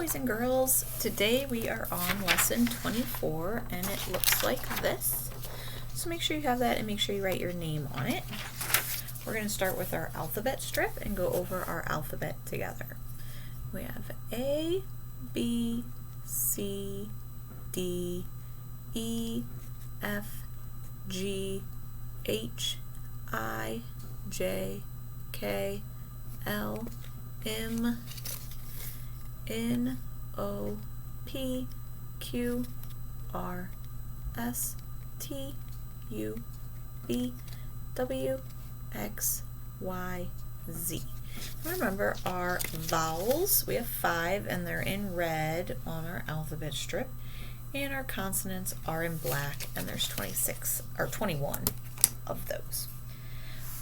boys and girls. Today we are on lesson 24 and it looks like this. So make sure you have that and make sure you write your name on it. We're going to start with our alphabet strip and go over our alphabet together. We have A, B, C, D, E, F, G, H, I, J, K, L, M, N, O, P, Q, R, S, T, U, V, W, X, Y, Z. Remember our vowels, we have 5 and they're in red on our alphabet strip, and our consonants are in black and there's 21 of those.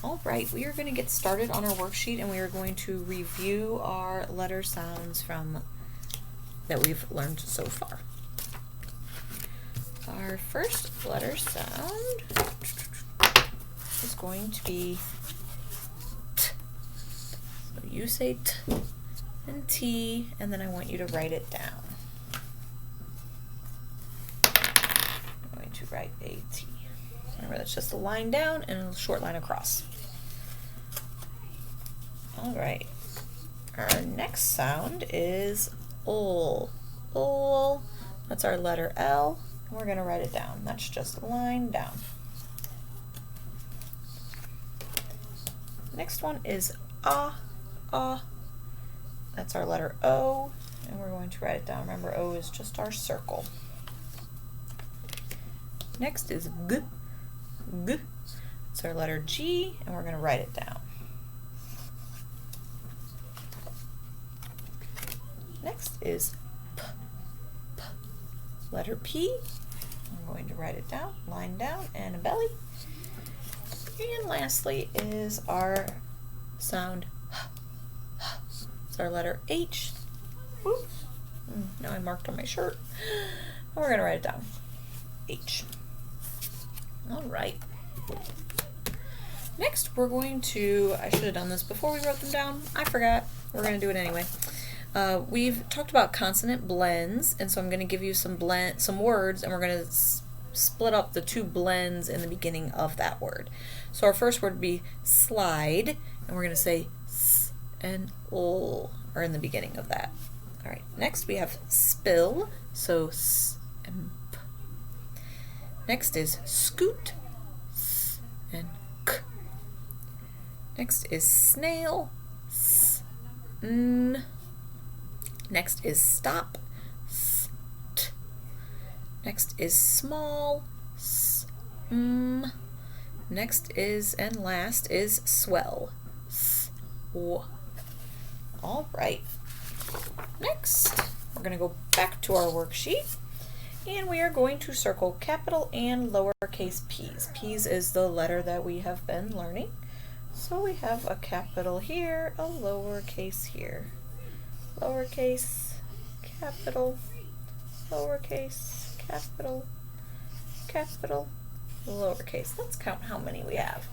Alright, we are going to get started on our worksheet and we are going to review our letter sounds that we've learned so far. Our first letter sound is going to be T. So you say T and T, and then I want you to write it down. I'm going to write a T. Remember, that's just a line down and a short line across. Alright, our next sound is ol. Ol, that's our letter L, and we're going to write it down. That's just a line down. Next one is ah. That's our letter O, and we're going to write it down. Remember, O is just our circle. Next is g. It's our letter G, and we're going to write it down. Next is p. Letter P. I'm going to write it down, line down, and a belly. And lastly is our sound h. It's our letter H. Oops. Now I marked on my shirt. And we're going to write it down. H. All right. Next, we're going to, I should have done this before we wrote them down. I forgot. We're going to do it anyway. We've talked about consonant blends, and so I'm going to give you some words, and we're going to split up the two blends in the beginning of that word. So our first word would be slide, and we're going to say s and l are in the beginning of that. All right. Next we have spill, so s and p. Next is scoot, s and k. Next is snail, s, n. Next is stop, s, t. Next is small, s, m. Next is, and last is swell, s, w. All right. Next, we're going to go back to our worksheet, and we are going to circle capital and lowercase p's. P's is the letter that we have been learning. So we have a capital here, a lowercase here. Lowercase, capital, lowercase, capital, capital, lowercase. Let's count how many we have.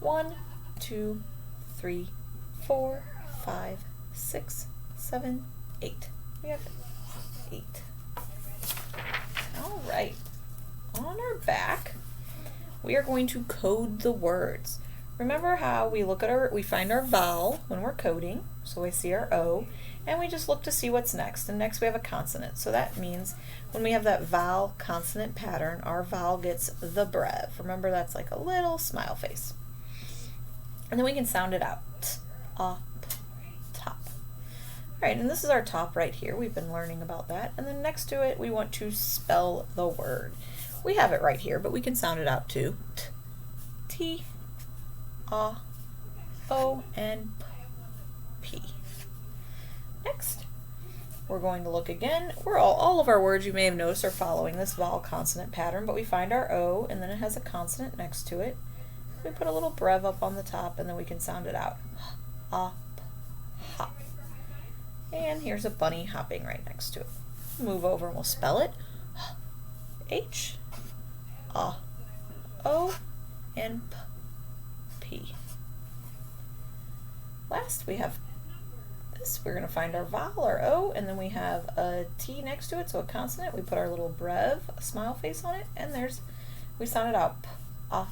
1, 2, 3, 4, 5, 6, 7, 8. We have 8. All right. On our back, we are going to code the words. Remember how we find our vowel when we're coding. So we see our O, and we just look to see what's next. And next we have a consonant. So that means when we have that vowel consonant pattern, our vowel gets the brev. Remember, that's like a little smile face. And then we can sound it out. T, up, top. All right, and this is our top right here. We've been learning about that. And then next to it, we want to spell the word. We have it right here, but we can sound it out too. T, A, O, and P. Next, we're going to look again. All of our words, you may have noticed, are following this vowel consonant pattern, but we find our O, and then it has a consonant next to it. We put a little brev up on the top, and then we can sound it out. Up, hop. And here's a bunny hopping right next to it. Move over and we'll spell it. H, A, O, and P. Last, we have is we're going to find our vowel, our O, and then we have a T next to it, so a consonant. We put our little brev, a smile face on it, and we sound it out. P, ot,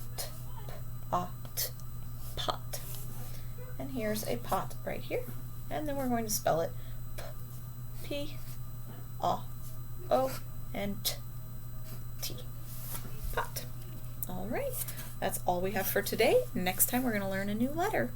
p, ot, pot. And here's a pot right here. And then we're going to spell it P, P, O, and T. Pot. All right. That's all we have for today. Next time we're going to learn a new letter.